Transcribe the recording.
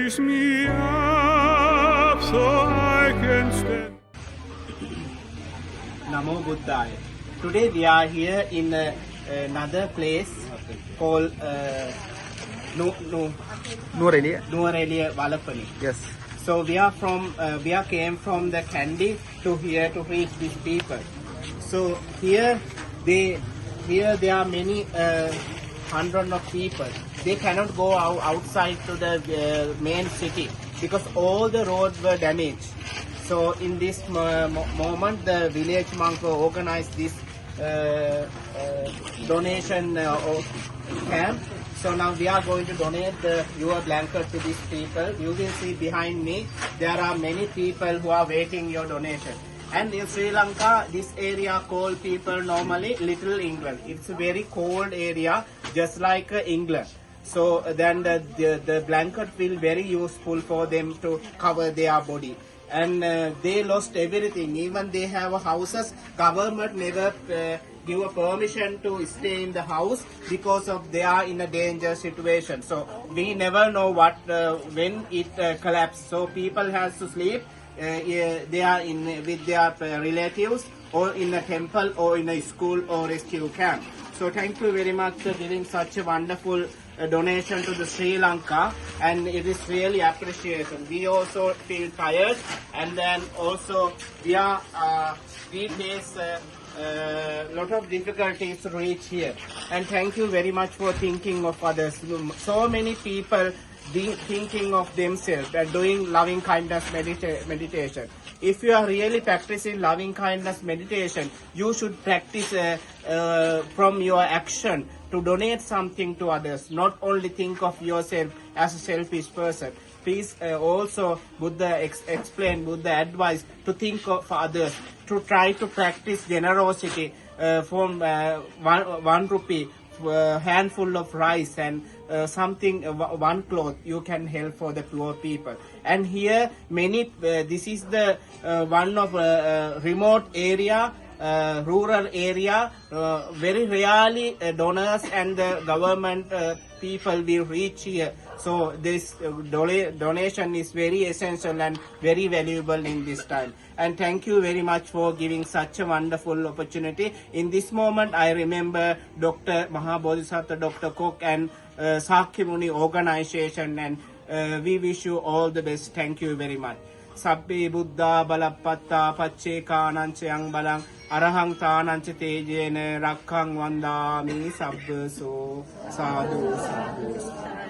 raise me up so I can stand. Namo Buddhaya. Today we are here in another place called Nuwarelia. Nuwarelia Walapani. Yes. So we came from the Kandy to here to reach these people. So here there are many hundreds of people. They cannot go outside to the main city because all the roads were damaged. So in this moment, the village monk organized this donation camp. So now we are going to donate your blanket to these people. You will see behind me, there are many people who are waiting your donation. And in Sri Lanka, this area called people normally Little England. It's a very cold area, just like England. So then the blanket will very useful for them to cover their body. And they lost everything. Even they have houses. Government never give a permission to stay in the house because of they are in a danger situation. So we never know what when it collapses. So people has to sleep. They are with their relatives or in a temple or in a school or rescue camp. So thank you very much for giving such a wonderful donation to the Sri Lanka, and it is really appreciation. We also feel tired, and then also we face a lot of difficulties to reach here. And thank you very much for thinking of others. So many people thinking of themselves and doing loving kindness meditation. If you are really practicing loving kindness meditation, you should practice from your action to donate something to others, not only think of yourself as a selfish person. Please also Buddha explain, Buddha advice to think of others, to try to practice generosity from 1 rupee, handful of rice and something, one cloth you can help for the poor people. And here many this is the one of remote area, rural area, very rarely donors and the government people will reach here. So this donation is very essential and very valuable in this time. And thank you very much for giving such a wonderful opportunity. In this moment, I remember Dr. Mahabodhisattva, Dr. Kok and Sakyamuni organization, and we wish you all the best. Thank you very much. Sabbe Buddha Balapatta Pachekānañcayang Balang Arahang Tānañca Tejena Rakkhaṃ Vandāmi Sabbaso Sadhu Sadhu.